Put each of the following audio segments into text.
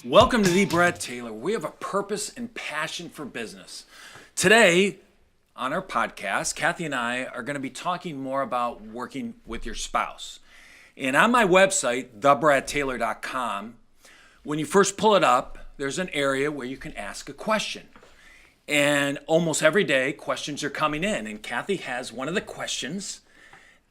Welcome to the Brett Taylor. We have a purpose and passion for business. Today on our podcast, Kathy and I are going to be talking more about working with your spouse. And on my website, thebradtaylor.com, when you first pull it up, there's an area where you can ask a question. And almost every day, questions are coming in. And Kathy has one of the questions,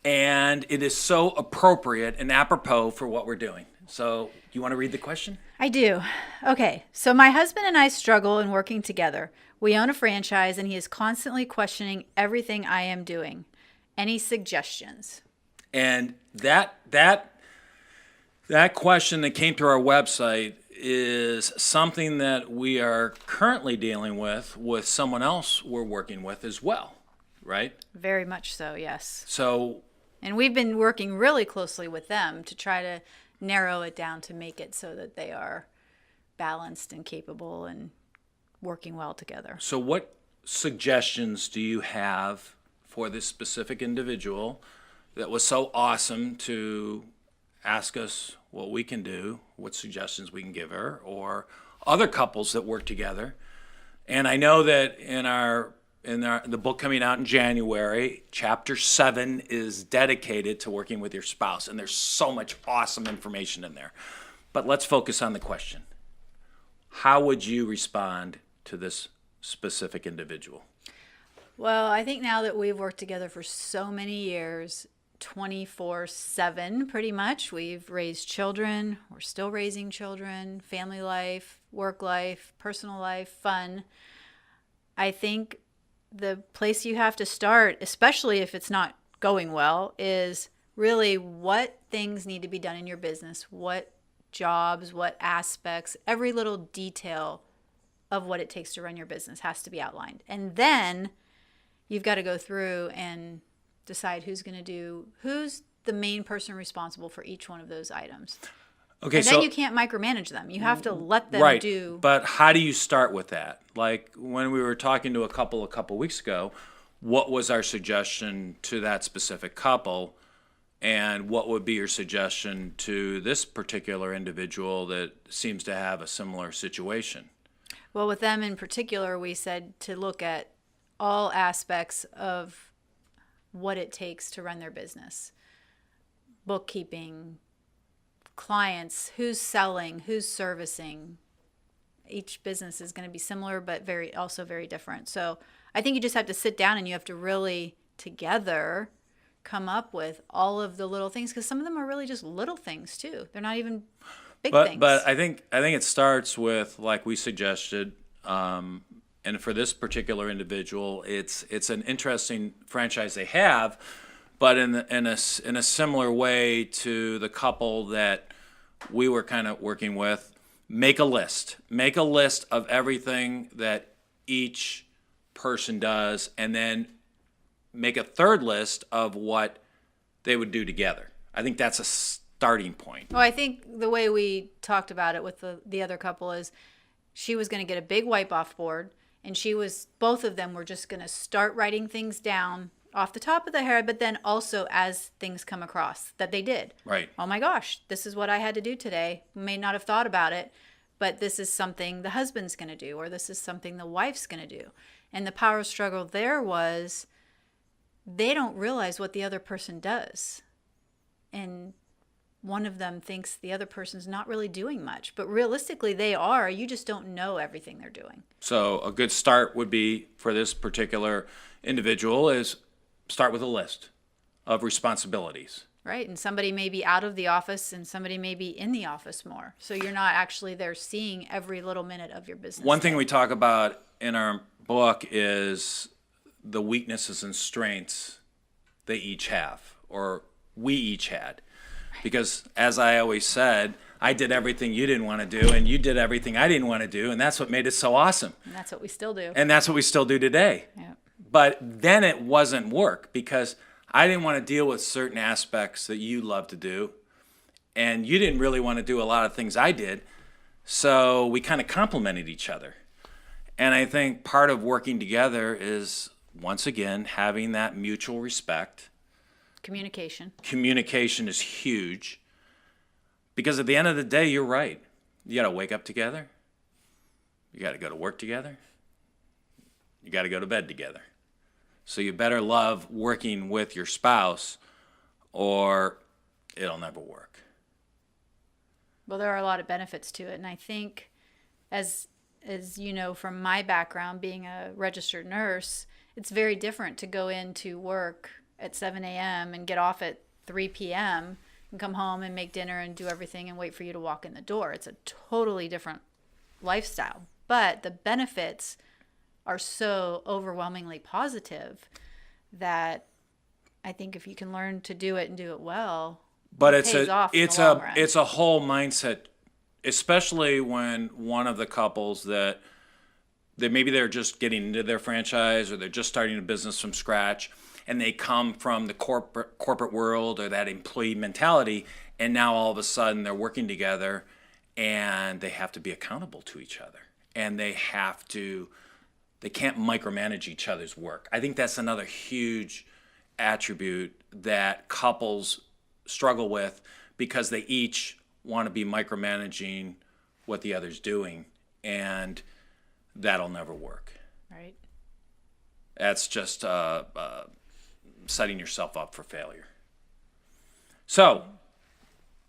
and it is so appropriate and apropos for what we're doing. So, you want to read the question? I do. Okay, so my husband and I struggle in working together. We own a franchise, and he is constantly questioning everything I am doing. Any suggestions? And that question that came through our website is something that we are currently dealing with someone else we're working with as well, right? Very much so, yes. So, and we've been working really closely with them to try to narrow it down to make it so that they are balanced and capable and working well together. So what suggestions do you have for this specific individual that was so awesome to ask us what we can do, what suggestions we can give her, or other couples that work together? And I know that in the book coming out in January, chapter 7 is dedicated to working with your spouse, and there's so much awesome information in there. But let's focus on the question. How would you respond to this specific individual? Well, I think now that we've worked together for so many years, 24/7 pretty much, we've raised children, we're still raising children, family life, work life, personal life, fun. I think the place you have to start, especially if it's not going well, is really what things need to be done in your business, what jobs, what aspects, every little detail of what it takes to run your business has to be outlined. And then you've got to go through and decide who's the main person responsible for each one of those items. Okay, and then you can't micromanage them. You have to let them do. Right, but how do you start with that? Like when we were talking to a couple weeks ago, what was our suggestion to that specific couple? And what would be your suggestion to this particular individual that seems to have a similar situation? Well, with them in particular, we said to look at all aspects of what it takes to run their business. Bookkeeping, clients, who's selling, who's servicing. Each business is going to be similar, but also very different. So I think you just have to sit down and you have to really together come up with all of the little things, because some of them are really just little things too. They're not even big things. But I think it starts with, like we suggested, and for this particular individual, it's an interesting franchise they have, but in a similar way to the couple that we were kind of working with, make a list of everything that each person does, and then make a third list of what they would do together. I think that's a starting point. Well, I think the way we talked about it with the other couple is she was going to get a big wipe-off board, and both of them were just going to start writing things down off the top of the head, but then also as things come across that they did. Right. Oh my gosh, this is what I had to do today. May not have thought about it, but this is something the husband's going to do, or this is something the wife's going to do. And the power struggle there was they don't realize what the other person does. And one of them thinks the other person's not really doing much, but realistically they are. You just don't know everything they're doing. So a good start would be for this particular individual is start with a list of responsibilities. Right, and somebody may be out of the office and somebody may be in the office more. So you're not actually there seeing every little minute of your business. One thing we talk about in our book is the weaknesses and strengths they each have, or we each had. Because as I always said, I did everything you didn't want to do, and you did everything I didn't want to do, and that's what made it so awesome. And that's what we still do. And that's what we still do today. Yeah. But then it wasn't work, because I didn't want to deal with certain aspects that you love to do, and you didn't really want to do a lot of things I did, so we kind of complemented each other. And I think part of working together is, once again, having that mutual respect. Communication. Communication is huge, because at the end of the day, you're right. You got to wake up together. You got to go to work together. You got to go to bed together. So you better love working with your spouse or it'll never work. Well, there are a lot of benefits to it. And I think as you know, from my background, being a registered nurse, it's very different to go into work at 7 a.m. and get off at 3 p.m. and come home and make dinner and do everything and wait for you to walk in the door. It's a totally different lifestyle. But the benefits are so overwhelmingly positive that I think if you can learn to do it and do it well, but it pays off in the long run. It's a whole mindset, especially when one of the couples that maybe they're just getting into their franchise or they're just starting a business from scratch and they come from the corporate world or that employee mentality, and now all of a sudden they're working together and they have to be accountable to each other and they can't micromanage each other's work. I think that's another huge attribute that couples struggle with because they each want to be micromanaging what the other's doing, and that'll never work. Right. That's just setting yourself up for failure. So,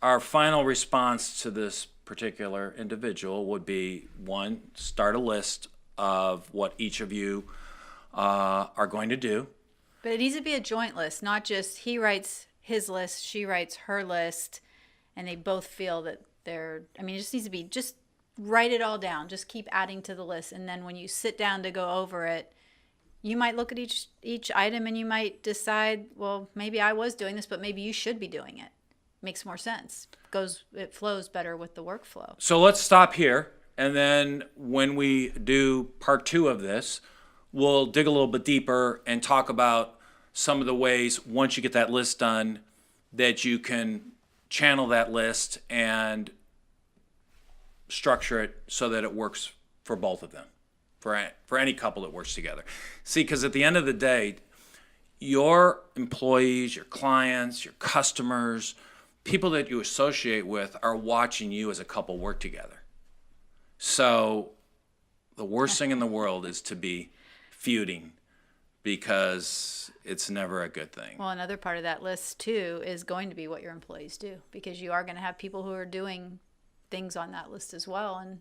our final response to this particular individual would be, one, start a list of what each of you are going to do. But it needs to be a joint list, not just he writes his list, she writes her list, and they both feel that it just needs to be, just write it all down. Just keep adding to the list. And then when you sit down to go over it, you might look at each item and you might decide, well, maybe I was doing this, but maybe you should be doing it. Makes more sense. It flows better with the workflow. So let's stop here. And then when we do part 2 of this, we'll dig a little bit deeper and talk about some of the ways, once you get that list done, that you can channel that list and structure it so that it works for both of them, for any couple that works together. See, because at the end of the day, your employees, your clients, your customers, people that you associate with are watching you as a couple work together. So the worst thing in the world is to be feuding, because it's never a good thing. Well, another part of that list, too, is going to be what your employees do, because you are going to have people who are doing things on that list as well, and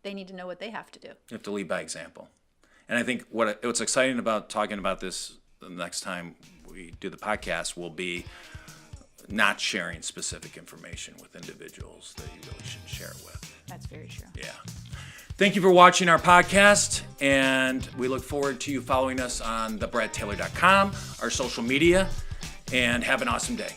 they need to know what they have to do. You have to lead by example. And I think what's exciting about talking about this the next time we do the podcast will be not sharing specific information with individuals that you really shouldn't share it with. That's very true. Yeah. Thank you for watching our podcast, and we look forward to you following us on thebradtaylor.com, our social media, and have an awesome day.